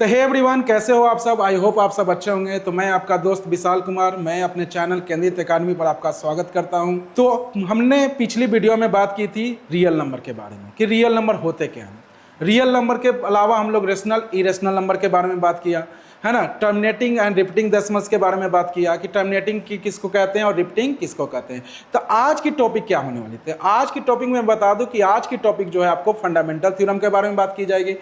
तो hey everyone, कैसे हो आप सब। आई होप आप सब अच्छे होंगे। तो मैं आपका दोस्त विशाल कुमार, मैं अपने चैनल केंद्रित एकेडमी पर आपका स्वागत करता हूं। तो हमने पिछली वीडियो में बात की थी रियल नंबर के बारे में कि रियल नंबर होते क्या हैं। रियल नंबर के अलावा हम लोग रेशनल इरेशनल नंबर के बारे में बात किया है ना। टर्मिनेटिंग एंड रिपीटिंग डेसिमल्स के बारे में बात किया कि टर्मिनेटिंग की किसको कहते हैं और रिपीटिंग किसको कहते हैं। तो आज की टॉपिक क्या होने वाली थी, आज की टॉपिक में बता दूं कि आज की टॉपिक जो है आपको फंडामेंटल थ्योरम के बारे में बात की जाएगी,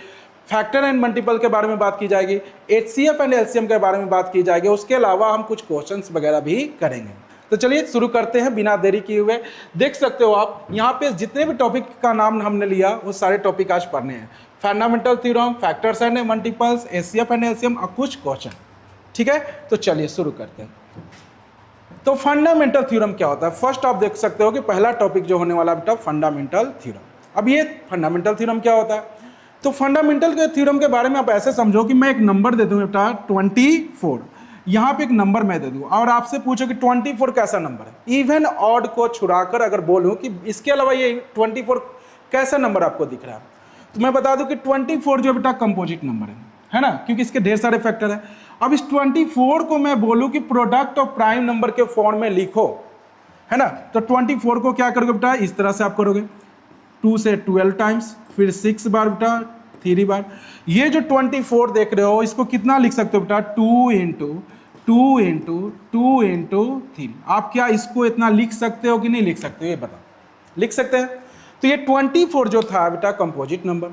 फैक्टर एंड मल्टीपल के बारे में बात की जाएगी, एचसीएफ एंड एलसीएम के बारे में बात की जाएगी। उसके अलावा हम कुछ क्वेश्चंस वगैरह भी करेंगे। तो चलिए शुरू करते हैं बिना देरी किए हुए। देख सकते हो आप यहाँ पे जितने भी टॉपिक का नाम हमने लिया वो सारे टॉपिक आज पढ़ने हैं। Fundamental theorem, factors and multiples, HCF and LCM और कुछ क्वेश्चन। ठीक है, तो चलिए शुरू करते हैं। तो फंडामेंटल थ्योरम क्या होता है। फर्स्ट आप देख सकते हो कि पहला टॉपिक जो होने वाला बेटा फंडामेंटल थ्योरम। अब ये फंडामेंटल थ्योरम क्या होता है। तो फंडामेंटल के थ्योरम के बारे में आप ऐसे समझो कि मैं एक नंबर दे दूं बेटा 24, यहाँ पे एक नंबर मैं दे दूं और आपसे पूछो कि 24 कैसा नंबर है। इवन ऑड को छुड़ाकर अगर बोलूं कि इसके अलावा ये 24 कैसा नंबर आपको दिख रहा है, तो मैं बता दूं कि 24 जो बेटा कंपोजिट नंबर है ना, क्योंकि इसके ढेर सारे फैक्टर है। अब इस 24 को मैं बोलूं कि प्रोडक्ट ऑफ प्राइम नंबर के फॉर्म में लिखो, है ना, तो 24 को क्या करोगे बेटा, इस तरह से आप करोगे 2 से 12 टाइम्स, फिर 6 बार बेटा, 3 बार। ये जो 24 देख रहे हो इसको कितना लिख सकते हो बेटा, 2 इंटू 2 इंटू 2 इंटू 3। आप क्या इसको इतना लिख सकते हो कि नहीं लिख सकते हो, ये बताओ। लिख सकते हैं। तो ये 24 जो था बेटा कंपोजिट नंबर,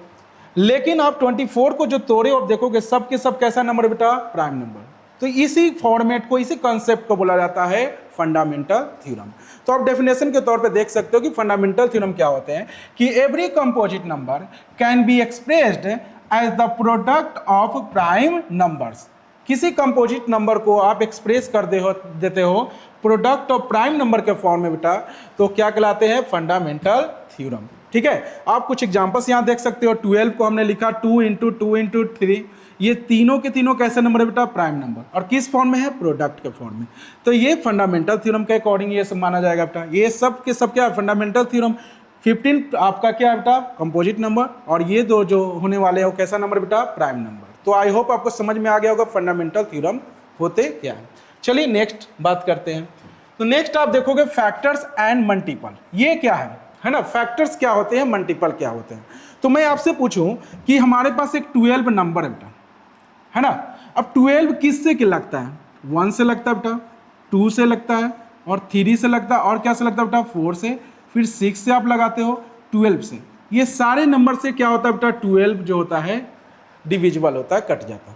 लेकिन आप 24 को जो तोड़े और देखोगे सब के सब कैसा नंबर बेटा, प्राइम नंबर। तो इसी फॉर्मेट को, इसी कॉन्सेप्ट को बोला जाता है फंडामेंटल थ्योरम। तो आप डेफिनेशन के तौर पे देख सकते हो कि फंडामेंटल थ्योरम क्या होते हैं कि every composite number can be expressed as the product of prime numbers. किसी कंपोजिट नंबर को आप एक्सप्रेस कर देते हो प्रोडक्ट ऑफ प्राइम नंबर के फॉर्म में बेटा, तो क्या कहलाते हैं, फंडामेंटल थ्योरम। ठीक है, आप कुछ एग्जांपल्स यहां देख सकते हो। 12 को हमने लिखा 2 इंटू 2 इंटू 3। ये तीनों के तीनों कैसे नंबर है बेटा, प्राइम नंबर, और किस फॉर्म में है, प्रोडक्ट के फॉर्म में। तो ये फंडामेंटल थ्योरम के अकॉर्डिंग ये सब माना जाएगा बेटा। ये सब के सब क्या है, फंडामेंटल थ्योरम। 15 आपका क्या है बेटा, कंपोजिट नंबर, और ये दो जो होने वाले हैं वो कैसा नंबर बेटा, प्राइम नंबर। तो आई होप आपको समझ में आ गया होगा फंडामेंटल थ्योरम होते क्या है। चलिए नेक्स्ट बात करते हैं। तो नेक्स्ट आप देखोगे फैक्टर्स एंड मल्टीपल। ये क्या है ना, फैक्टर्स क्या होते हैं, मल्टीपल क्या होते हैं। तो मैं आपसे पूछूं कि हमारे पास एक 12 नंबर है बेटा, है ना। अब 12 किससे क्या लगता है, 1 से लगता है बेटा, 2 से लगता है, और 3 से लगता है, और क्या से लगता है बेटा, 4 से, फिर 6 से आप लगाते हो, 12 से। ये सारे नंबर से क्या होता है बेटा, 12 जो होता है डिविजिबल होता है, कट जाता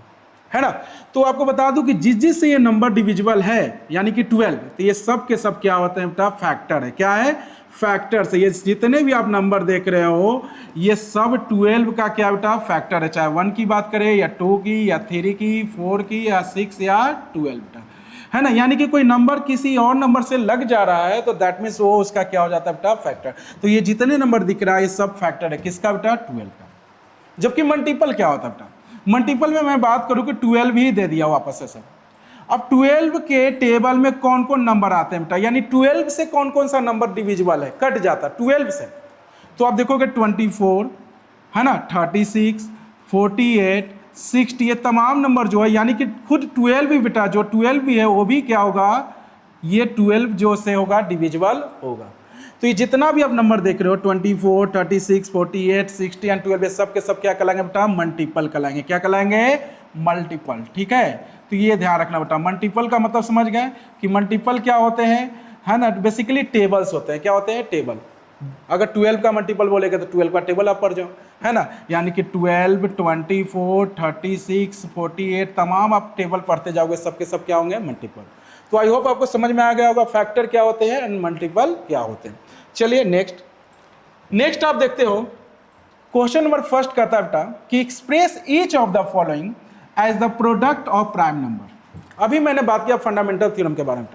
है ना। तो आपको बता दूं कि जिस से ये नंबर डिविजिबल है यानी कि 12, तो ये सब के सब क्या होते हैं बेटा, फैक्टर है। क्या है, फैक्टर से। ये जितने भी आप नंबर देख रहे हो ये सब 12 का क्या बेटा, फैक्टर है। चाहे 1 की बात करें या 2 की या 3 की, 4 की या 6 या 12 बेटा, है ना। यानी कि कोई नंबर किसी और नंबर से लग जा रहा है तो दैट मीन्स वो उसका क्या हो जाता है बेटा, फैक्टर। तो ये जितने नंबर दिख रहा है ये सब फैक्टर है, किसका बेटा, 12 का। जबकि मल्टीपल क्या होता है बेटा, मल्टीपल में मैं बात करूं कि 12 ही दे दिया वापस से सर। अब 12 के टेबल में कौन कौन नंबर आते हैं बेटा, यानी 12 से कौन कौन सा नंबर डिविजिबल है, कट जाता 12 से। तो आप देखोगे 24 है ना, 36, 48, 60, ये तमाम नंबर जो है यानी कि खुद 12 भी बेटा, जो 12 भी है वो भी क्या होगा, ये 12 जो से होगा डिविजिबल होगा। तो ये जितना भी आप नंबर देख रहे हो 24, 36, 48, 60 एंड 12, सब के सब क्या कहलाएंगे बेटा, मल्टीपल कहलाएंगे। क्या कहलाएंगे, मल्टीपल। ठीक है, तो ये ध्यान रखना बेटा। मल्टीपल का मतलब समझ गए कि मल्टीपल क्या होते हैं, है ना, बेसिकली टेबल्स होते हैं। क्या होते हैं, टेबल। अगर 12 का मल्टीपल बोलेगा तो 12 का टेबल आप पढ़ जाओ, है ना। यानी कि 12, 24, 36, 48 तमाम आप टेबल पढ़ते जाओगे, सबके सब क्या होंगे, मल्टीपल। तो आई होप आपको समझ में आ गया होगा फैक्टर क्या होते हैं एंड मल्टीपल क्या होते हैं। चलिए नेक्स्ट आप देखते हो क्वेश्चन नंबर फर्स्ट कहता है बेटा कि express each of the following as the product of prime number. अभी मैंने बात किया फंडामेंटल थ्योरम के बारे में,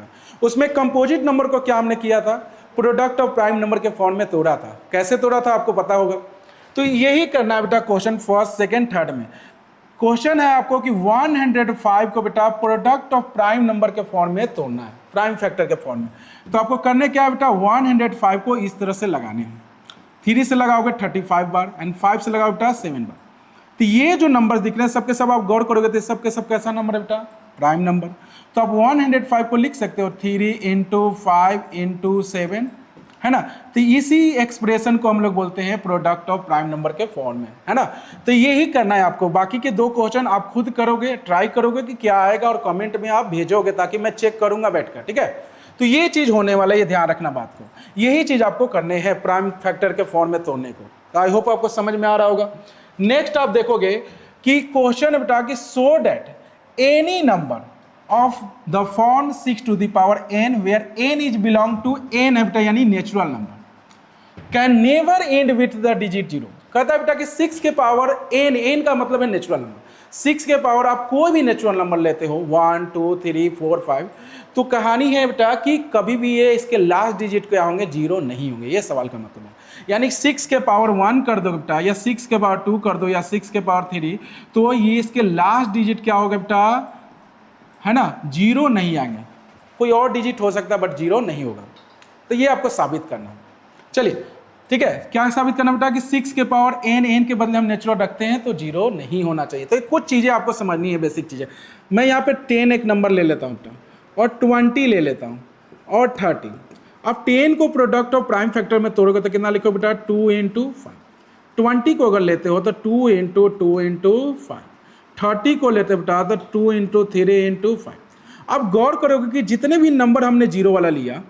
उसमें कंपोजिट नंबर को क्या हमने किया था, प्रोडक्ट ऑफ प्राइम नंबर के फॉर्म में तोड़ा था। कैसे तोड़ा था आपको पता होगा। तो यही करना है बेटा क्वेश्चन फर्स्ट, सेकंड, थर्ड में। क्वेश्चन है आपको कि 105 को बेटा प्रोडक्ट ऑफ प्राइम नंबर के फॉर्म में तोड़ना है, प्राइम फैक्टर के फॉर्म में। तो आपको करने क्या है बेटा, 105 को इस तरह से लगाने हैं। 3 से लगाओगे 35 बार एंड 5 से लगाओगे बेटा 7 बार। तो ये जो नंबर्स दिख रहे हैं सबके सब आप गौर करोगे तो सबके सब कैसा नंबर है बेटा, प्राइम नंबर। तो आप 105 को लिख सकते हो 3 इंटू 5 इंटू 7, है ना। तो इसी एक्सप्रेशन को हम लोग बोलते हैं प्रोडक्ट ऑफ प्राइम नंबर के फॉर्म में, है ना। तो यही करना है आपको। बाकी के 2 क्वेश्चन आप खुद करोगे, ट्राई करोगे कि क्या आएगा और कमेंट में आप भेजोगे ताकि मैं चेक करूंगा बैठकर, ठीक है। तो ये चीज होने वाला है, ये ध्यान रखना बात को। यही चीज आपको करने हैं प्राइम फैक्टर के फॉर्म में तोड़ने को। तो आई होप आपको समझ में आ रहा होगा। नेक्स्ट आप देखोगे कि क्वेश्चन बेटा कि so that any number of the form 6 to the power n where n is belong to n है बेटा यानी natural number, can never end with the digit 0। कहता है बेटा कि 6 के पावर n, n का मतलब है नेचुरल नंबर। 6 के पावर आप कोई भी नेचुरल नंबर लेते हो 1 2 3 4 5, तो कहानी है बेटा कि कभी भी ये इसके लास्ट डिजिट क्या होंगे, 0 नहीं होंगे। ये सवाल का मतलब है। यानी 6 के पावर 1 कर दो बेटा, या 6 के पावर 2 कर दो, या 6 के पावर 3, तो ये इसके लास्ट डिजिट क्या होगा बेटा, है ना, 0 नहीं आएंगे। कोई और डिजिट हो सकता है बट 0 नहीं होगा। तो ये आपको साबित करना है। चलिए ठीक है, क्या साबित करना बेटा कि 6 के पावर n के बदले हम नेचुरल रखते हैं तो 0 नहीं होना चाहिए। तो कुछ चीज़ें आपको समझनी है, बेसिक चीज़ें। मैं यहाँ पे 10 एक नंबर ले लेता हूँ बेटा, और 20 ले लेता हूँ, और 30। अब 10 को प्रोडक्ट ऑफ प्राइम फैक्टर में तोड़ोगे तो कितना लिखो बेटा, 2 इंटू 5। 20 को अगर लेते हो तो 2 इंटू 2 इंटू 5। 30 को लेते बेटा तो 2 इंटू 3 इंटू 5। अब गौर करोगे कि जितने भी नंबर हमने 0 वाला लिया,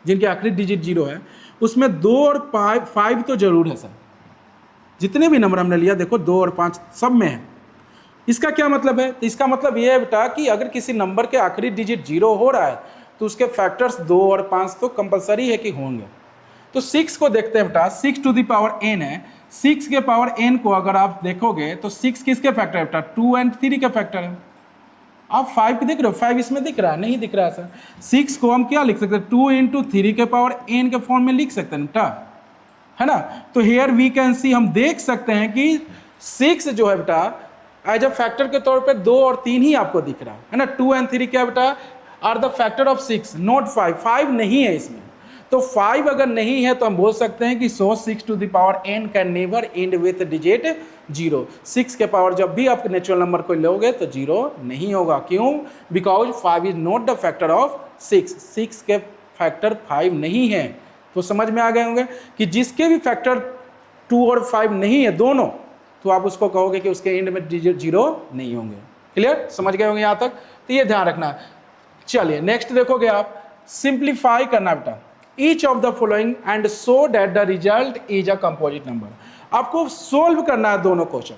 जिनके आखिरी डिजिट 0 है, उसमें 2 और 5 तो जरूर है सर। जितने भी नंबर हमने लिया देखो 2 और 5 सब में है। इसका क्या मतलब है? तो इसका मतलब यह है बेटा कि अगर किसी नंबर के आखिरी डिजिट 0 हो रहा है तो उसके फैक्टर्स 2 और 5 तो कंपलसरी है कि होंगे। तो 6 को देखते हैं बेटा, 6 टू द पावर n है। 6 के पावर n को अगर आप देखोगे तो 6 किसके फैक्टर है बेटा, 2 और 3 के फैक्टर है। आप 5 देख रहे हो, 5 इसमें दिख रहा है, नहीं दिख रहा है सर। 6 को हम क्या लिख सकते हैं, 2 इंटू 3 के पावर n के फॉर्म में लिख सकते हैं बेटा, है ना। तो हेयर वी कैन सी, हम देख सकते हैं कि 6 जो है बेटा एज अ फैक्टर के तौर पे 2 और 3 ही आपको दिख रहा है ना। 2 और 3 क्या बेटा are the factor of 6 not 5। 5 नहीं है इसमें। तो 5 अगर नहीं है तो हम बोल सकते हैं कि so 6 to the power n can never end with digit 0। 6 के पावर जब भी आप नेचुरल नंबर को लोगे तो 0 नहीं होगा। क्यों? Because 5 is not the factor of 6। 6 के फैक्टर 5 नहीं है। तो समझ में आ गए होंगे कि जिसके भी फैक्टर 2 और 5 नहीं है दोनों, तो आप उसको कहोगे कि उसके एंड में डिजिट 0 नहीं होंगे। क्लियर? समझ गए होंगे यहाँ तक? तो ये ध्यान रखना। चलिए नेक्स्ट देखोगे आप, सिंप्लीफाई करना बेटा each of the following and so that the result is a composite number. आपको सोल्व करना है दोनों क्वेश्चन,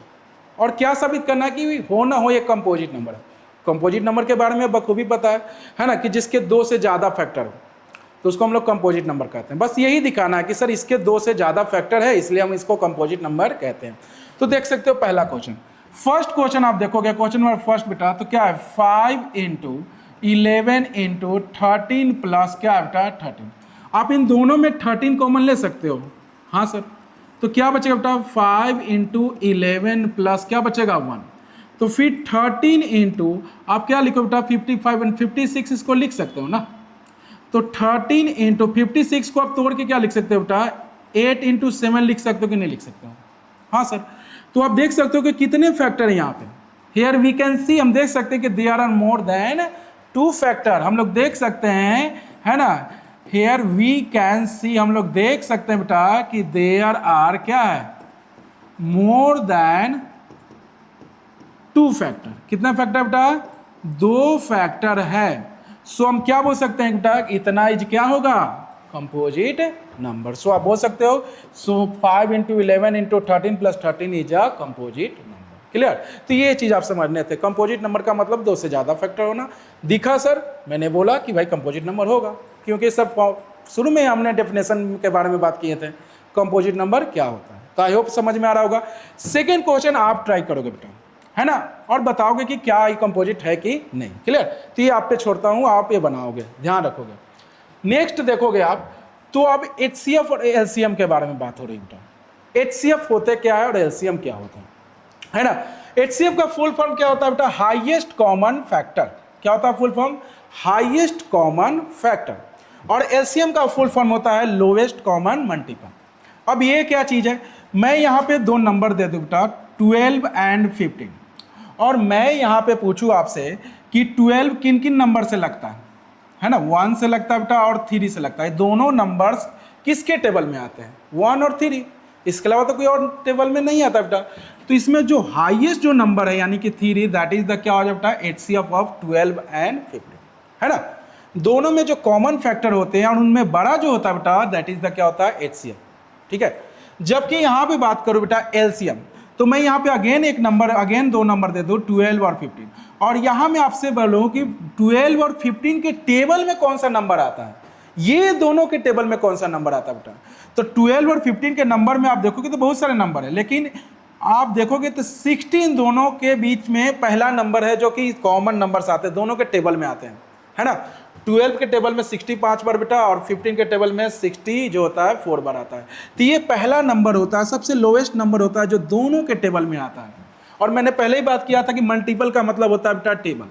और क्या साबित करना है कि हो ना हो ये कंपोजिट नंबर है। कंपोजिट नंबर के बारे में बखूबी पता है ना, कि जिसके 2 से ज़्यादा फैक्टर हो तो उसको हम लोग कंपोजिट नंबर कहते हैं। बस यही दिखाना है कि सर इसके 2 से ज़्यादा फैक्टर है इसलिए हम इसको कंपोजिट नंबर कहते हैं। तो देख सकते हो पहला क्वेश्चन, फर्स्ट क्वेश्चन आप देखोगे, क्वेश्चन नंबर फर्स्ट बेटा, तो क्या है 5 इंटू 11 इंटू 13 प्लस क्या है बेटा 13। आप इन दोनों में 13 कॉमन ले सकते हो, हाँ सर। तो क्या बचेगा बेटा 5 इंटू 11 प्लस क्या बचेगा 1। तो फिर 13 इंटू आप क्या लिखो बेटा 55 एंड 56 इसको लिख सकते हो ना। तो 13 इंटू 56 को आप तोड़ के क्या लिख सकते हो बेटा 8 इंटू 7 लिख सकते हो कि नहीं लिख सकते हो, हाँ सर। तो आप देख सकते हो कि कितने फैक्टर है यहाँ पे। हियर वी कैन सी, हम देख सकते हैं कि there are more than 2 factor. हम लोग देख सकते हैं, है ना। हियर वी कैन सी, हम लोग देख सकते हैं बेटा कि देयर आर क्या है मोर देन 2 फैक्टर। कितना फैक्टर बेटा 2 फैक्टर है। सो हम क्या बोल सकते हैं बेटा इतना इज क्या होगा कंपोजिट नंबर। सो आप बोल सकते हो सो 5 into 11 into 13 plus 13 is a composite number. Clear? तो ये चीज आप समझने थे। कंपोजिट नंबर का मतलब 2 से ज्यादा फैक्टर होना। दिखा सर, मैंने बोला कि भाई कंपोजिट नंबर होगा, क्योंकि सब शुरू में हमने डेफिनेशन के बारे में बात किए थे कंपोजिट नंबर क्या होता है। तो आई होप समझ में आ रहा होगा। सेकेंड क्वेश्चन आप ट्राई करोगे बेटा, है ना, और बताओगे कि क्या ये कंपोजिट है कि नहीं। क्लियर? तो ये आप पे छोड़ता हूं, आप ये बनाओगे, ध्यान रखोगे। नेक्स्ट देखोगे आप, तो अब HCF और LCM के बारे में बात हो रही है बेटा। HCF होते क्या है और LCM क्या होता है ना। HCF का फुल फॉर्म क्या होता है बेटा हाईएस्ट कॉमन फैक्टर। क्या होता है full form highest common factor. और LCM का फुल फॉर्म होता है लोएस्ट कॉमन मल्टीपल। अब ये क्या चीज है, मैं यहाँ पे 2 नंबर दे दूँ बेटा 12 एंड 15, और मैं यहाँ पे पूछूँ आपसे कि 12 किन किन नंबर से लगता है ना, 1 से लगता है बेटा और 3 से लगता है। दोनों नंबर्स किसके टेबल में आते हैं, 1 और 3, इसके अलावा तो कोई और टेबल में नहीं आता बेटा। तो इसमें जो हाईएस्ट जो नंबर है यानी कि 3, दैट इज द क्या हो जाए बेटा, HCF ऑफ 12 एंड 15, है ना। दोनों में जो कॉमन फैक्टर होते हैं और उनमें बड़ा जो होता है बेटा, दैट इज द क्या होता है, HCF, ठीक है। जबकि यहाँ पे बात करूँ बेटा LCM, तो मैं यहाँ पे अगेन दो नंबर दे दूँ, 12 और 15, और यहाँ मैं आपसे बोलूँ कि 12 और 15 के टेबल में कौन सा नंबर आता है, ये दोनों के टेबल में कौन सा नंबर आता है बेटा। तो 12 और 15 के नंबर में आप देखोगे तो बहुत सारे नंबर है, लेकिन आप देखोगे तो 16 दोनों के बीच में पहला नंबर है जो कि कॉमन नंबर्स आते हैं, दोनों के टेबल में आते हैं, है ना। 12 के टेबल में 60 5 बार बेटा, और 15 के टेबल में 60 जो होता है 4 बार आता है। तो ये पहला नंबर होता है, सबसे लोएस्ट नंबर होता है जो दोनों के टेबल में आता है। और मैंने पहले ही बात किया था कि मल्टीपल का मतलब होता है बेटा टेबल।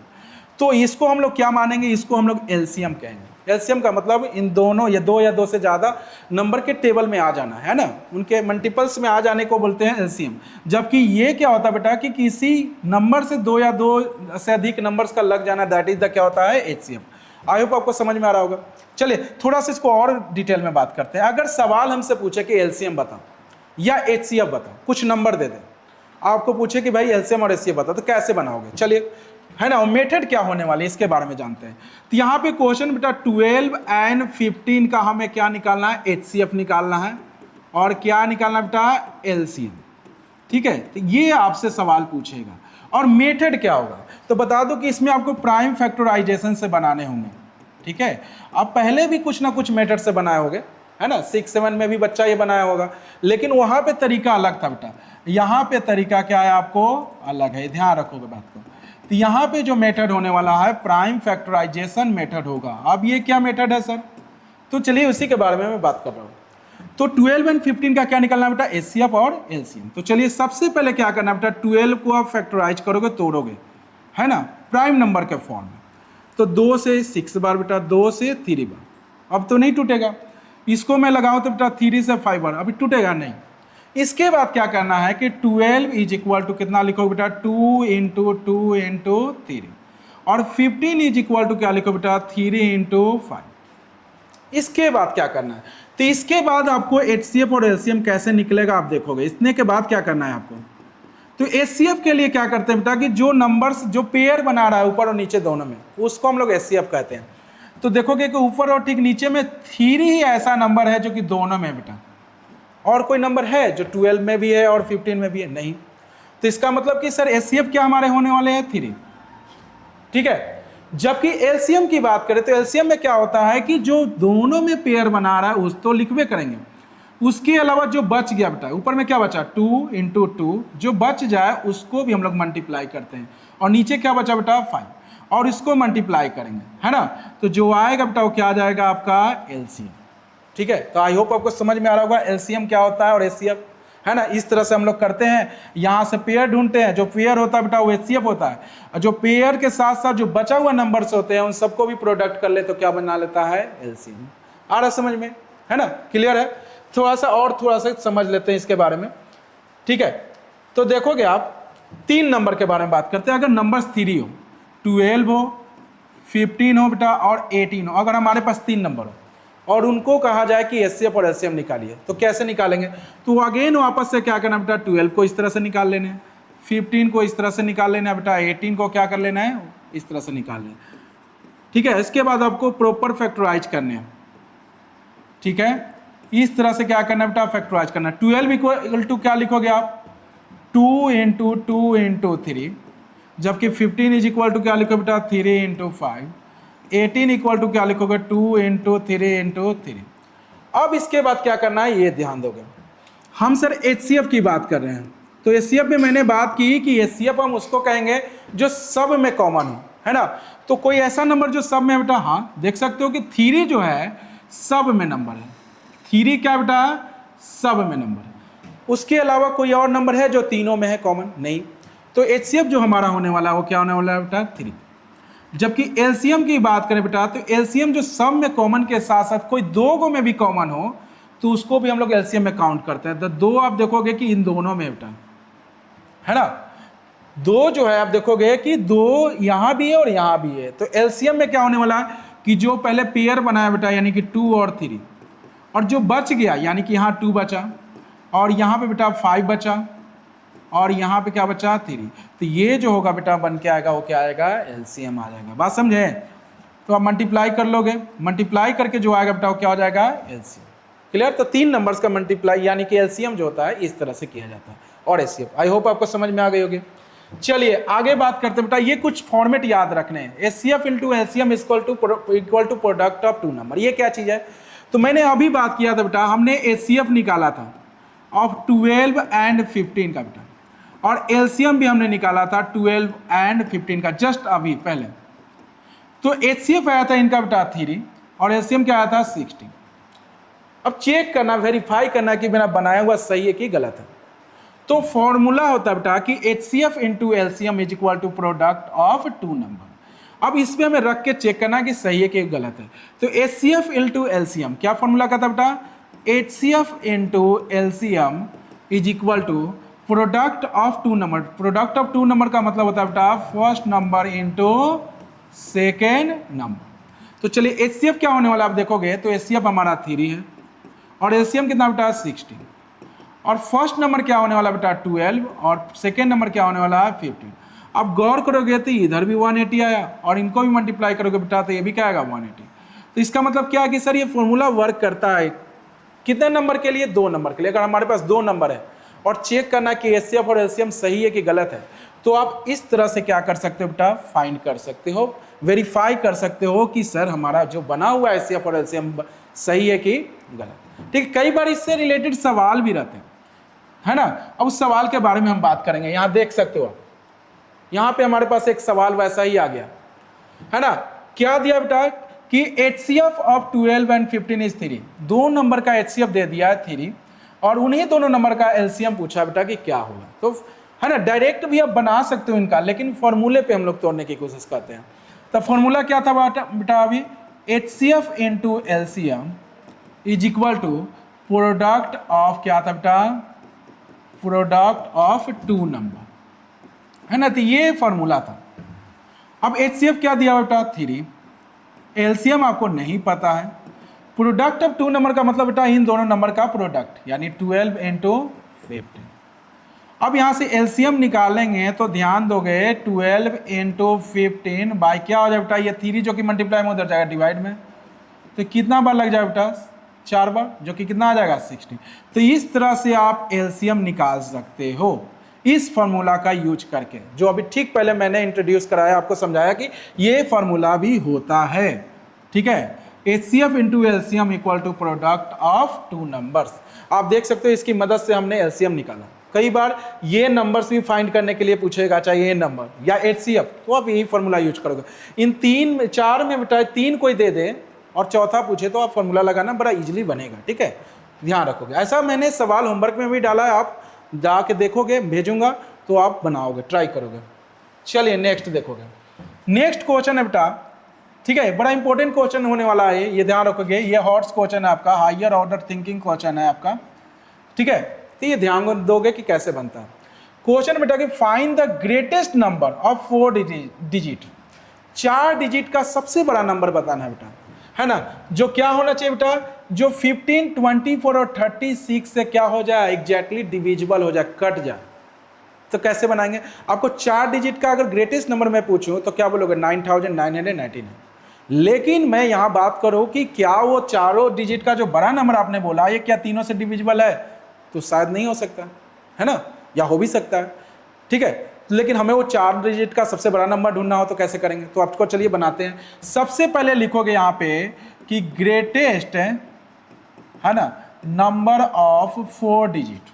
तो इसको हम लोग क्या मानेंगे, इसको हम लोग LCM कहेंगे। LCM का मतलब इन दोनों या दो से ज़्यादा नंबर के टेबल में आ जाना, है ना, उनके मल्टीपल्स में आ जाने को बोलते हैं LCM। जबकि ये क्या होता है बेटा कि किसी नंबर से 2 या 2 से अधिक नंबर्स का लग जाना, दैट इज द क्या होता है, HCM। आई होप आपको समझ में आ रहा होगा। चलिए थोड़ा सा इसको और डिटेल में बात करते हैं। अगर सवाल हमसे पूछे कि LCM बताओ या HCF बताओ, कुछ नंबर दे दें, आपको पूछे कि भाई LCM और HCF बताओ, तो कैसे बनाओगे, चलिए, है ना, मेथड क्या होने वाले इसके बारे में जानते हैं। तो यहाँ पे क्वेश्चन बेटा 12 एंड 15 का हमें क्या निकालना है, HCF निकालना है, और क्या निकालना बेटा, LCM, ठीक है। तो ये आपसे सवाल पूछेगा, और मेथड क्या होगा, तो बता दो कि इसमें आपको प्राइम फैक्टराइजेशन से बनाने होंगे, ठीक है। आप पहले भी कुछ ना कुछ मेथड से बनाए होंगे, है ना, 6 7 में भी बच्चा ये बनाया होगा, लेकिन वहाँ पे तरीका अलग था बेटा, यहाँ पे तरीका क्या है आपको अलग है, ध्यान रखोगे बात को। तो यहाँ पे जो मेथड होने वाला है प्राइम फैक्टराइजेशन मेथड होगा। अब ये क्या मेथड है सर, तो चलिए उसी के बारे में मैं बात कर रहा हूँ। तो 12 एंड 15 का क्या निकालना बेटा, HCF और LCM। तो चलिए सबसे पहले क्या करना बेटा, 12 को आप फैक्टराइज करोगे, तोड़ोगे, है ना, प्राइम नंबर के फॉर्म में। तो 2 से 6 बार बेटा, 2 से 3 बार, अब तो नहीं टूटेगा। इसको मैं लगाऊं तो बेटा 3 से 5 बार, अभी टूटेगा नहीं। इसके बाद क्या करना है कि 12 इज इक्वल टू कितना लिखोगे बेटा, 2 इंटू 2 इंटू 3, और 15 इज इक्वल टू क्या लिखो बेटा, 3 इंटू 5। इसके बाद क्या करना है, तो इसके बाद आपको HCF और LCM कैसे निकलेगा आप देखोगे। इतने के बाद क्या करना है आपको, तो HCF के लिए क्या करते हैं बेटा कि जो नंबर्स जो पेयर बना रहा है ऊपर और नीचे दोनों में, उसको हम लोग HCF कहते हैं। तो देखोगे कि ऊपर और ठीक नीचे में 3 ही ऐसा नंबर है जो कि दोनों में बेटा, और कोई नंबर है जो 12 में भी है और 15 में भी है, नहीं। तो इसका मतलब कि सर HCF क्या हमारे होने वाले हैं, 3, ठीक है। जबकि LCM की बात करें तो LCM में क्या होता है कि जो दोनों में पेयर बना रहा है उस तो लिखवे करेंगे, उसके अलावा जो बच गया बेटा, ऊपर में क्या बचा, 2 इंटू 2, जो बच जाए उसको भी हम लोग मल्टीप्लाई करते हैं, और नीचे क्या बचा बेटा, 5, और इसको मल्टीप्लाई करेंगे, है ना। तो जो आएगा बेटा वो क्या आ जाएगा आपका LCM, ठीक है। तो आई होप आपको समझ में आ रहा होगा LCM क्या होता है और HCF, है ना। इस तरह से हम लोग करते हैं, यहाँ से पेयर ढूंढते हैं, जो पेयर होता है बेटा वो HCF होता है, और जो पेयर के साथ साथ जो बचा हुआ नंबर्स होते हैं उन सबको भी प्रोडक्ट कर ले तो क्या बना लेता है, LCM। आ रहा समझ में, है ना, क्लियर है। थोड़ा सा समझ लेते हैं इसके बारे में, ठीक है। तो देखोगे आप 3 नंबर के बारे में बात करते हैं। अगर नंबर्स 3 हो, 12 हो, 15 हो बेटा और 18 हो, अगर हमारे पास 3 नंबर हो और उनको कहा जाए कि HCF और LCM निकालिए, तो कैसे निकालेंगे, तो अगेन वापस से क्या करना बेटा, 12 को इस तरह से निकाल लेना है, 15 को इस तरह से निकाल लेना है बेटा, 18 को क्या कर लेना है, इस तरह से निकाल लेना है, ठीक है। इसके बाद आपको प्रॉपर फैक्टराइज करने हैं, ठीक है। इस तरह से क्या करना है बेटा, फैक्टराइज करना है। 12 इक्वल टू क्या लिखोगे आप, 2 इंटू 2 इंटू 3, जबकि 15 इज इक्वल टू क्या लिखोगे बेटा, 3 इंटू 5, 18 इक्वल टू क्या लिखोगे, 2 इंटू 3 इंटू 3। अब इसके बाद क्या करना है ये ध्यान दोगे। हम सर HCF की बात कर रहे हैं, तो HCF में मैंने बात की कि HCF हम उसको कहेंगे जो सब में कॉमन हो, है ना। तो कोई ऐसा नंबर जो सब में बेटा, हाँ देख सकते हो कि 3 जो है सब में नंबर है, 3 क्या बेटा, सब में नंबर है। उसके अलावा कोई और नंबर है जो तीनों में है कॉमन, नहीं। तो HCF जो हमारा होने वाला है वो क्या होने वाला है बेटा, 3। जबकि LCM की बात करें बेटा, तो LCM जो सब में कॉमन के साथ साथ कोई 2 में भी कॉमन हो तो उसको भी हम लोग LCM में काउंट करते हैं। तो 2 आप देखोगे कि इन दोनों में बेटा, है ना। दो जो है आप देखोगे कि दो यहाँ भी है और यहाँ भी है, तो एलसीएम में क्या होने वाला है कि जो पहले पेयर बनाया बेटा यानी कि 2 और 3, और जो बच गया यानी कि यहाँ 2 बचा और यहाँ पे बेटा 5 बचा और यहाँ पे क्या बचा 3, तो ये जो होगा बेटा बन के आएगा वो क्या आएगा एलसीएम आ जाएगा। बात समझे। तो आप मल्टीप्लाई कर लोगे, मल्टीप्लाई करके जो आएगा बेटा वो क्या हो जाएगा एलसीएम। क्लियर। तो 3 नंबर्स का मल्टीप्लाई यानी कि एलसीएम जो होता है इस तरह से किया जाता है और एचसीएफ। आई होप आपको समझ में आ गई होगी। चलिए आगे बात करते हैं बेटा, ये कुछ फॉर्मेट याद रखने हैं। HCF into LCM equal to product of 2 number. ये क्या चीज है, तो मैंने अभी बात किया था बेटा, हमने एचसीएफ निकाला था ऑफ 12 एंड 15 का बेटा, और एलसीएम भी हमने निकाला था 12 एंड 15 का जस्ट अभी पहले। तो एचसीएफ आया था इनका बेटा 3 और एलसीएम क्या आया था 16। अब चेक करना, वेरीफाई करना कि मेरा बनाया हुआ सही है कि गलत है। तो फॉर्मूला होता है बेटा कि HCF into LCM is equal to product of 2 number. अब इसमें हमें रख के चेक करना कि सही है कि गलत है। तो एचसीएफ इंटू एलसीएम क्या फॉर्मूला का था बेटा, HCF into LCM is equal to product of 2 number. Product of 2 number का मतलब होता है बेटा first number into second number. तो चलिए एचसीएफ क्या होने वाला आप देखोगे, तो एचसीएफ हमारा 3 है और एलसीएम कितना बेटा 16, और फर्स्ट नंबर क्या होने वाला बेटा 12 और सेकेंड नंबर क्या होने वाला है 15। अब गौर करोगे तो इधर भी 180 आया और इनको भी मल्टीप्लाई करोगे बेटा तो ये भी क्या आएगा 180। तो इसका मतलब क्या है कि सर ये फॉर्मूला वर्क करता है कितने नंबर के लिए, 2 नंबर के लिए। अगर हमारे पास 2 नंबर है और चेक करना कि एचसीएफ और एलसीएम सही है कि गलत है, तो आप इस तरह से क्या कर सकते हो बेटा, फाइंड कर सकते हो, वेरीफाई कर सकते हो कि सर हमारा जो बना हुआ एचसीएफ और एलसीएम सही है कि गलत। ठीक है, कई बार इससे रिलेटेड सवाल भी रहते हैं, है ना। अब उस सवाल के बारे में हम बात करेंगे। यहाँ देख सकते हो, यहाँ पे हमारे पास एक सवाल वैसा ही आ गया, है ना। क्या दिया बेटा कि HCF of 12 and 15 is 3। 2 number का एचसीएफ दे दिया है 3 और उन्हीं दोनों नंबर का एलसीएम पूछा बेटा कि क्या होगा। तो है ना, डायरेक्ट भी आप बना सकते हो इनका, लेकिन फॉर्मूले पे हम लोग तोड़ने की कोशिश करते हैं। तो फॉर्मूला क्या था बेटा अभी, HCF into LCM is equal to product of क्या था बेटा, प्रोडक्ट ऑफ 2 नंबर, है ना। तो ये फॉर्मूला था। अब एचसीएफ क्या दिया बेटा 3, एलसीएम आपको नहीं पता है, प्रोडक्ट ऑफ 2 नंबर का मतलब बेटा इन दोनों नंबर का प्रोडक्ट यानी 12 इंटू 15। अब यहाँ से एलसीएम निकालेंगे तो ध्यान दोगे 12 इंटू 15 बाई क्या हो जाए बेटा, ये 3 जो कि मल्टीप्लाई में उधर जाएगा डिवाइड में, तो कितना बार लग जाए बेटा 4 बार, जो कि कितना आ जाएगा 16। तो इस तरह से आप एलसीएम निकाल सकते हो इस फार्मूला का यूज करके, जो अभी ठीक पहले मैंने इंट्रोड्यूस कराया, आपको समझाया कि ये फार्मूला भी होता है। ठीक है, HCF into LCM equal to product of 2 numbers. आप देख सकते हो इसकी मदद से हमने एलसीएम निकाला। कई बार ये नंबर्स भी फाइंड करने के लिए पूछेगा, चाहे ये नंबर या एचसीएफ, तो आप यही फार्मूला यूज करोगे। इन 4 में बेटा 3 कोई दे दे और चौथा पूछे तो आप फार्मूला लगाना बड़ा इजीली बनेगा। ठीक है, ध्यान रखोगे। ऐसा मैंने सवाल होमवर्क में भी डाला है, आप जाके देखोगे, भेजूंगा तो आप बनाओगे, ट्राई करोगे। चलिए नेक्स्ट देखोगे। नेक्स्ट क्वेश्चन है बेटा, ठीक है, बड़ा इंपॉर्टेंट क्वेश्चन होने वाला है, ये ध्यान रखोगे। ये हॉट्स क्वेश्चन है आपका, हायर ऑर्डर थिंकिंग क्वेश्चन है आपका। ठीक है, तो ये ध्यान दोगे कि कैसे बनता है क्वेश्चन बेटा कि find the greatest number of 4 digit. 4 digit का सबसे बड़ा नंबर बताना है बेटा, है ना। जो क्या होना चाहिए बेटा, जो 15, 24 और 36 से क्या हो जाए, एग्जैक्टली डिविजिबल हो जाए, कट जाए। तो कैसे बनाएंगे, आपको 4 डिजिट का अगर ग्रेटेस्ट नंबर मैं पूछूं तो क्या बोलोगे 9999। लेकिन मैं यहां बात करूं कि क्या वो चारों डिजिट का जो बड़ा नंबर आपने बोला ये क्या तीनों से डिविजिबल है, तो शायद नहीं हो सकता, है ना, या हो भी सकता है। ठीक है, लेकिन हमें वो 4 डिजिट का सबसे बड़ा नंबर ढूंढना हो तो कैसे करेंगे, तो आपको चलिए बनाते हैं। सबसे पहले लिखोगे यहाँ पे कि ग्रेटेस्ट, है ना, नंबर ऑफ 4 डिजिट।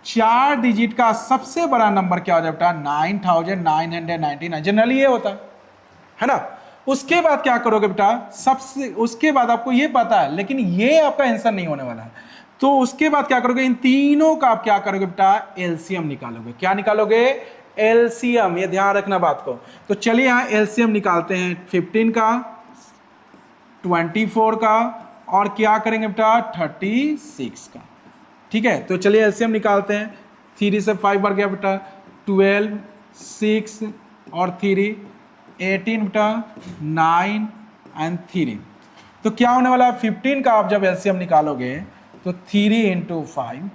4 डिजिट का सबसे बड़ा नंबर क्या हो जाए बेटा 9999। जनरली ये होता है ना। उसके बाद क्या करोगे बेटा, सबसे उसके बाद आपको ये पता है, लेकिन ये आपका आंसर नहीं होने वाला है। तो उसके बाद क्या करोगे, इन तीनों का आप क्या करोगे बेटा, एलसीएम निकालोगे। क्या निकालोगे, एलसीएम। ये ध्यान रखना बात को। तो चलिए यहाँ एलसीएम निकालते हैं 15 का, 24 का और क्या करेंगे बेटा 36 का। ठीक है, तो चलिए एलसीएम निकालते हैं। 3 से 5 बार गया बेटा, 12, 6 और 3, 18 बेटा 9 एंड 3। तो क्या होने वाला है, 15 का आप जब एलसीएम निकालोगे तो 3 इंटू 5,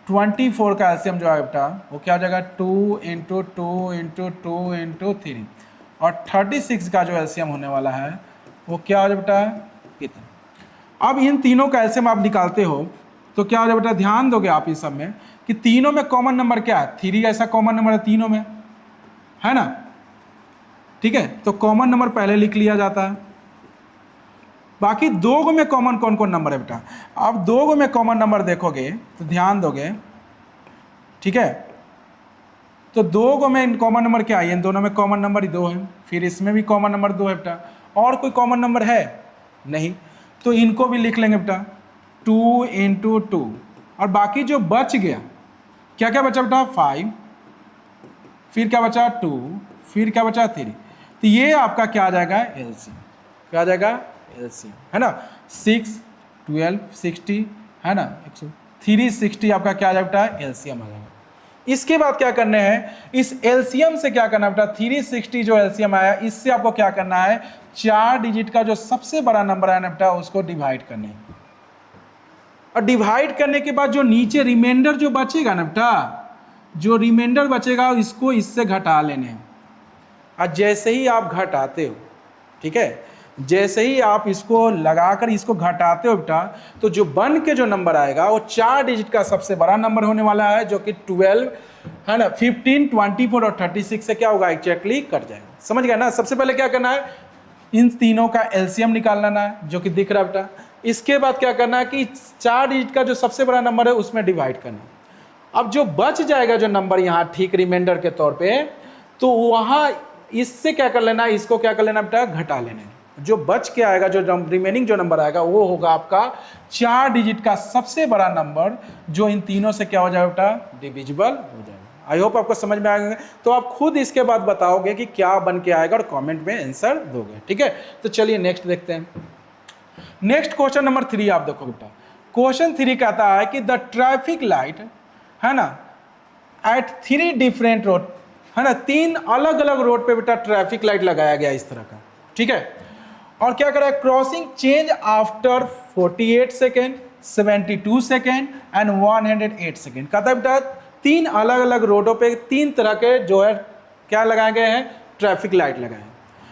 24 का एलसीएम जो है बेटा वो क्या हो जाएगा 2 इंटू 2 इंटू 2 इंटू 3, और 36 का जो एलसीएम होने वाला है वो क्या हो जाए बेटा कितना। अब इन तीनों का एलसीएम आप निकालते हो तो क्या हो जाए बेटा, ध्यान दोगे आप इस सब में कि तीनों में कॉमन नंबर क्या है, 3 ऐसा कॉमन नंबर है तीनों में, है ना। ठीक है, तो कॉमन नंबर पहले लिख लिया जाता है। बाकी दो गो में कॉमन कौन कौन नंबर है बेटा, आप दो गो में कॉमन नंबर देखोगे तो ध्यान दोगे, ठीक है। तो दो गो में कॉमन नंबर क्या है, इन दोनों में कॉमन नंबर ही 2 है, फिर इसमें भी कॉमन नंबर 2 है बेटा, और कोई कॉमन नंबर है नहीं, तो इनको भी लिख लेंगे बेटा 2 इंटू 2, और बाकी जो बच गया क्या क्या बचा बेटा 5, फिर क्या बचा 2, फिर क्या बचा 3, तो ये आपका क्या आ जाएगा एलसीएम, क्या आ जाएगा एलसीएम, है ना। 6, 12, 60 है ना, 360 आपका क्या आ जाएगा बेटा एलसीएम आ जाएगा। इसके बाद क्या करने हैं, इस एलसीएम से क्या करना है बेटा, 360 जो एलसीएम आया इससे आपको क्या करना है, 4 डिजिट का जो सबसे बड़ा नंबर है ना बेटा उसको डिवाइड करने हैं, और डिवाइड करने के बाद जो नीचे रिमाइंडर जो बचेगा ना बेटा, जो रिमाइंडर बचेगा इसको इससे घटा लेने हैं। और जैसे ही आप घटाते हो, ठीक है, जैसे ही आप इसको लगाकर इसको घटाते हो बेटा, तो जो बन के जो नंबर आएगा वो 4 डिजिट का सबसे बड़ा नंबर होने वाला है, जो कि 12 है ना, 15, 24 और 36 से क्या होगा एग्जैक्टली कट जाएगा। समझ गया ना। सबसे पहले क्या करना है, इन तीनों का एलसीएम निकालना है जो कि दिख रहा है बेटा। इसके बाद क्या करना है कि 4 डिजिट का जो सबसे बड़ा नंबर है उसमें डिवाइड करना है। अब जो बच जाएगा जो नंबर यहाँ ठीक रिमाइंडर के तौर पे, तो वहाँ इससे क्या कर लेना है, इसको क्या कर लेना बेटा घटा लेना है। जो बच के आएगा, जो रिमेनिंग जो नंबर आएगा वो होगा आपका 4 डिजिट का सबसे बड़ा नंबर, जो इन तीनों से क्या हो जाएगा बेटा डिविजिबल हो जाएगा। आई होप आपको समझ में आएगा। तो आप खुद इसके बाद बताओगे कि क्या बन के आएगा और कमेंट में आंसर दोगे, ठीक है। तो चलिए नेक्स्ट देखते हैं। नेक्स्ट क्वेश्चन नंबर 3 आप देखो बेटा। क्वेश्चन 3 कहता है कि द ट्रैफिक लाइट है ना एट 3 डिफरेंट रोड, है ना, 3 अलग अलग रोड पे बेटा ट्रैफिक लाइट लगाया गया इस तरह का, ठीक है। और क्या करा है, crossing change after 48 second, 72 second and 108 second. कहता है बेटा 3 अलग अलग रोडों पे 3 तरह के जो है क्या लगाए गए हैं, ट्रैफिक लाइट लगाए हैं।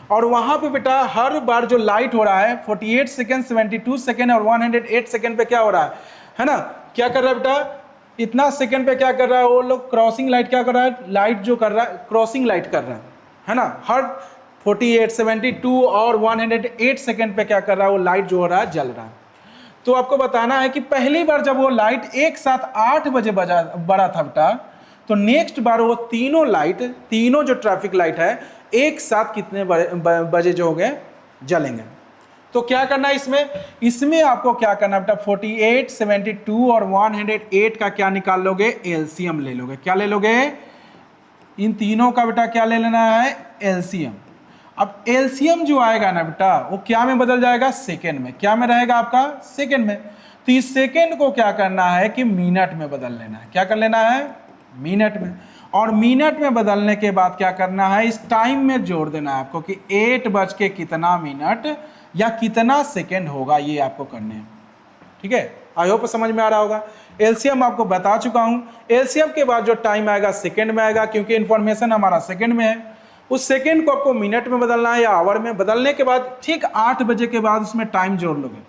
और वहाँ पे बेटा हर बार जो लाइट हो रहा है 48 सेकेंड, 72 सेकेंड और 108 सेकेंड पे क्या हो रहा है ना, क्या कर रहा है बेटा, इतना सेकेंड पे क्या कर रहा है वो लोग, क्रॉसिंग लाइट क्या कर रहा है, लाइट जो कर रहा है क्रॉसिंग लाइट कर रहा है ना, हर 48, 72 और 108 सेकेंड पे क्या कर रहा है वो लाइट जो हो रहा है जल रहा है। तो आपको बताना है कि पहली बार जब वो लाइट एक साथ 8 बजे बड़ा था बेटा, तो नेक्स्ट बार वो तीनों लाइट, तीनों जो ट्रैफिक लाइट है एक साथ कितने बजे जो हो गए जलेंगे। तो क्या करना है इसमें आपको क्या करना है बेटा, 48, 72 और 108 का क्या निकाल लोगे, एलसीएम ले लोगे। क्या ले लोगे, इन तीनों का बेटा क्या ले लेना है, एलसीएम। अब एलसीएम जो आएगा ना बेटा वो क्या में बदल जाएगा, सेकेंड में। क्या में रहेगा आपका, सेकेंड में। तो इस सेकेंड को क्या करना है कि मिनट में बदल लेना है। क्या कर लेना है, मिनट में। और मिनट में बदलने के बाद क्या करना है, इस टाइम में जोड़ देना है आपको कि 8 बज के कितना मिनट या कितना सेकेंड होगा, ये आपको करने हैं, ठीक है। आई होप समझ में आ रहा होगा। एलसीएम आपको बता चुका हूं। एलसीएम के बाद जो टाइम आएगा सेकेंड में आएगा, क्योंकि इंफॉर्मेशन हमारा सेकेंड में है। उस सेकेंड को आपको मिनट में बदलना है या आवर में। बदलने के बाद ठीक 8 बजे के बाद उसमें टाइम जोड़ लोगे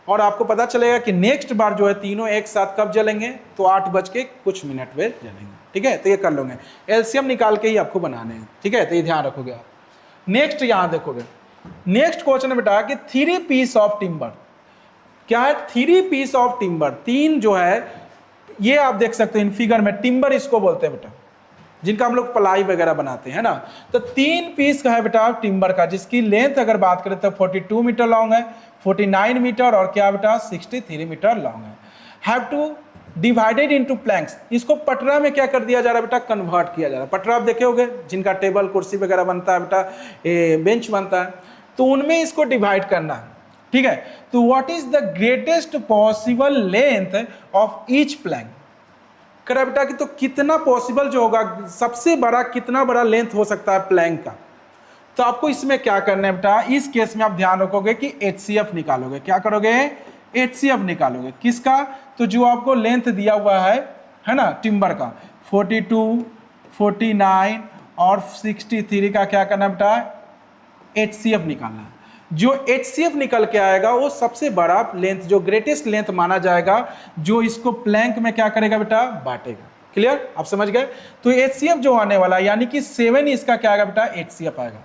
और आपको पता चलेगा कि नेक्स्ट बार जो है तीनों एक साथ कब जलेंगे, तो 8 बज के कुछ मिनट में जलेंगे, ठीक है। तो ये कर लोगे, एलसीएम निकाल के ही आपको बनाने हैं, ठीक है। तो ये ध्यान रखोगे आप। नेक्स्ट यहाँ देखोगे, नेक्स्ट क्वेश्चन बेटा कि 3 पीस ऑफ टिम्बर। क्या है, 3 पीस ऑफ टिम्बर, 3 जो है ये आप देख सकते हो इन फिगर में, टिम्बर इसको बोलते हैं बेटा, जिनका हम लोग प्लाई वगैरह बनाते हैं ना। तो 3 पीस का है बेटा टिम्बर का, जिसकी लेंथ अगर बात करें तो 42 मीटर लॉन्ग है, 49 मीटर और क्या बेटा 63 मीटर लॉन्ग है। Have to divided into planks. इसको पटरा में क्या कर दिया जा रहा है बेटा, कन्वर्ट किया जा रहा है। पटरा आप देखे होंगे जिनका टेबल कुर्सी वगैरह बनता है बेटा, बेंच बनता है, तो उनमें इसको डिवाइड करना है, ठीक है। तो what is the greatest possible length of each plank. करा बेटा कि तो कितना पॉसिबल जो होगा, सबसे बड़ा कितना बड़ा लेंथ हो सकता है प्लैंक का। तो आपको इसमें क्या करना है बेटा, इस केस में आप ध्यान रखोगे कि HCF निकालोगे। क्या करोगे, HCF निकालोगे। किसका, तो जो आपको लेंथ दिया हुआ है ना टिम्बर का, 42, 49 और 63 का क्या करना है बेटा, HCF निकालना है। जो HCF निकल के आएगा वो सबसे बड़ा लेंथ, जो ग्रेटेस्ट लेंथ माना जाएगा, जो इसको प्लैंक में क्या करेगा बेटा, बांटेगा। क्लियर, आप समझ गए। तो HCF जो आने वाला है यानी कि 7 इसका क्या आएगा बेटा, HCF आएगा।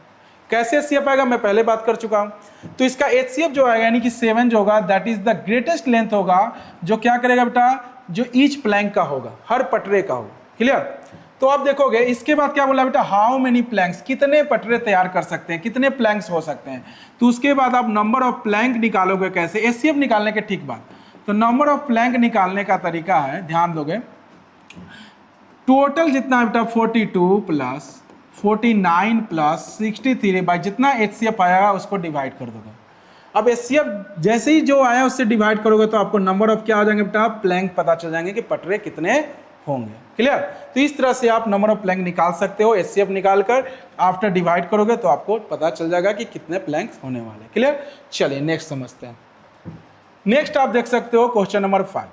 कैसे HCF आएगा मैं पहले बात कर चुका हूं। तो इसका HCF जो आएगा यानी कि 7 जो होगा that is the greatest length होगा, जो क्या करेगा बेटा, जो ईच प्लैंक का होगा, हर पटरे का होगा। क्लियर। तो आप देखोगे इसके बाद क्या बोला बेटा, हाउ मेनी प्लैंक्स, कितने पटरे तैयार कर सकते हैं, कितने प्लैंक्स हो सकते हैं। तो उसके बाद आप नंबर ऑफ प्लैंक निकालोगे। कैसे, HCF निकालने के ठीक बाद। तो नंबर ऑफ प्लैंक निकालने का तरीका है, ध्यान दोगे, टोटल जितना है बेटा 42 प्लस 49 प्लस 63 बाई जितना HCF आएगा उसको डिवाइड कर दोगे। अब HCF जैसे ही जो आया उससे डिवाइड करोगे तो आपको नंबर ऑफ क्या हो जाएंगे बेटा, प्लैंक पता चल जाएंगे कि पटरे कितने होंगे। क्लियर। तो इस तरह से आप नंबर ऑफ प्लैंक निकाल सकते हो। HCF निकालकर आफ्टर डिवाइड करोगे तो आपको पता चल जाएगा कि कितने प्लैंक होने वाले। क्लियर। चलिए नेक्स्ट समझते हैं। नेक्स्ट आप देख सकते हो क्वेश्चन नंबर 5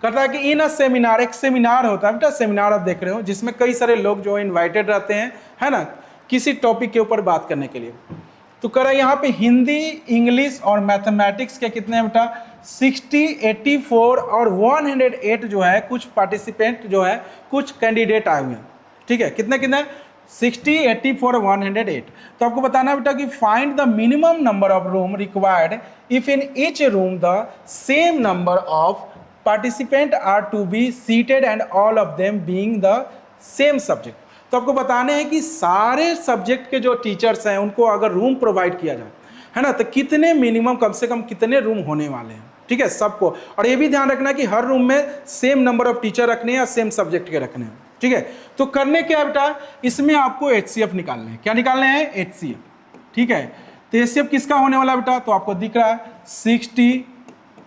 कहता है कि इन अ सेमिनार, एक सेमिनार होता है बेटा, सेमिनार आप देख रहे हो जिसमें कई सारे लोग जो इनवाइटेड रहते हैं, है ना, किसी टॉपिक के ऊपर बात करने के लिए। तो कह रहा है यहाँ पे हिंदी, इंग्लिश और मैथमेटिक्स के कितने हैं बेटा, 60, 84 और 108 जो है कुछ पार्टिसिपेंट जो है, कुछ कैंडिडेट आए हुए हैं। ठीक है, कितने कितने, 60, 84 और 108। तो आपको बताना है बेटा कि find the minimum number of room required if in each room the same number of participant are to be seated and all of them being the same subject. तो आपको बताने हैं कि सारे सब्जेक्ट के जो टीचर्स हैं उनको अगर रूम प्रोवाइड किया जाए, है ना, तो कितने मिनिमम कम से कम कितने रूम होने वाले हैं। ठीक है, सबको। और ये भी ध्यान रखना कि हर रूम में सेम नंबर ऑफ टीचर रखने हैं या सेम सब्जेक्ट के रखने हैं। ठीक है, तो करने क्या बेटा, इसमें आपको HCF निकालने हैं। क्या निकालने हैं, HCF। ठीक है, तो HCF किसका होने वाला बेटा, तो आपको दिख रहा है 60,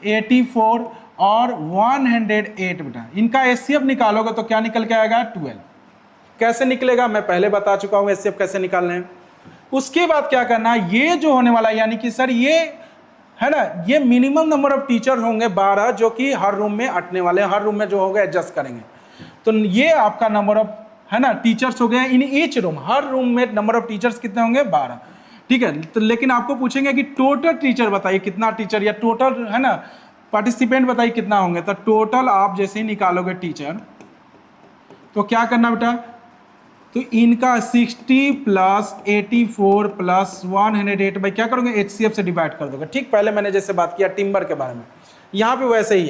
84 और 108 बेटा, इनका HCF निकालोगे तो क्या निकल के आएगा, 12। कैसे निकलेगा मैं पहले बता चुका हूं HCF कैसे निकालने हैं। उसके बाद क्या करना है, ये जो होने वाला है यानी कि सर ये है ना, ये मिनिमम नंबर ऑफ टीचर होंगे 12 जो कि हर रूम में अटने वाले हैं, हर रूम में जो होगा एडजस्ट करेंगे। तो ये आपका नंबर ऑफ, है ना, टीचर्स हो गए इन ईच रूम, हर रूम में नंबर ऑफ टीचर्स कितने होंगे, 12। ठीक है, तो लेकिन आपको पूछेंगे कि टोटल टीचर बताइए कितना टीचर, या टोटल है ना पार्टिसिपेंट बताइए कितना होंगे। तो टोटल आप जैसे ही निकालोगे टीचर तो क्या करना बेटा, तो इनका 60 प्लस 84 प्लस 108 भाई क्या करोगे, HCF से डिवाइड कर दोगे। ठीक पहले मैंने जैसे बात किया टिम्बर के बारे में, यहाँ पे वैसे ही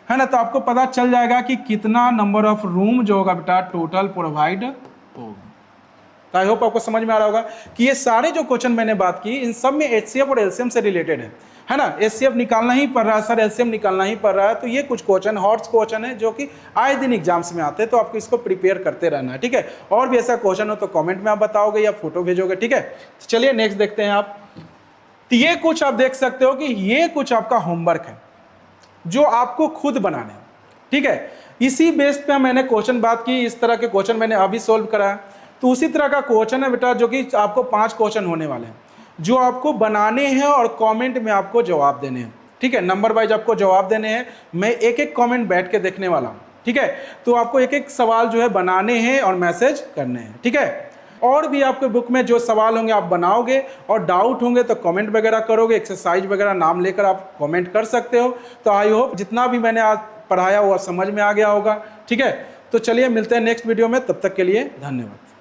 है ना। तो आपको पता चल जाएगा कि कितना नंबर ऑफ रूम जो होगा बेटा टोटल प्रोवाइड होगा। तो आई होप आपको समझ में आ रहा होगा कि ये सारे जो क्वेश्चन मैंने बात की इन सब में HCF और LCM से रिलेटेड है ना। HCF निकालना ही पड़ रहा है सर, LCM निकालना ही पड़ रहा है। तो ये कुछ क्वेश्चन हॉट्स क्वेश्चन है जो कि आए दिन एग्जाम्स में आते हैं, तो आपको इसको प्रिपेयर करते रहना है। ठीक है, और भी ऐसा क्वेश्चन हो तो कमेंट में आप बताओगे या फोटो भेजोगे। ठीक है, तो चलिए नेक्स्ट देखते हैं आप। तो ये कुछ आप देख सकते हो कि ये कुछ आपका होमवर्क है जो आपको खुद बनाना है। ठीक है, इसी बेस पे मैंने क्वेश्चन बात की, इस तरह के क्वेश्चन मैंने अभी सोल्व करा। तो उसी तरह का क्वेश्चन है बेटा जो कि आपको 5 क्वेश्चन होने वाले हैं जो आपको बनाने हैं और कमेंट में आपको जवाब देने हैं। ठीक है, नंबर वाइज आपको जवाब देने हैं। मैं एक एक कमेंट बैठ के देखने वाला हूँ। ठीक है, तो आपको एक एक सवाल जो है बनाने हैं और मैसेज करने हैं। ठीक है, और भी आपके बुक में जो सवाल होंगे आप बनाओगे और डाउट होंगे तो कमेंट वगैरह करोगे, एक्सरसाइज वगैरह नाम लेकर आप कमेंट कर सकते हो। तो आई होप जितना भी मैंने आज पढ़ाया वो समझ में आ गया होगा। ठीक है, तो चलिए मिलते हैं नेक्स्ट वीडियो में, तब तक के लिए धन्यवाद।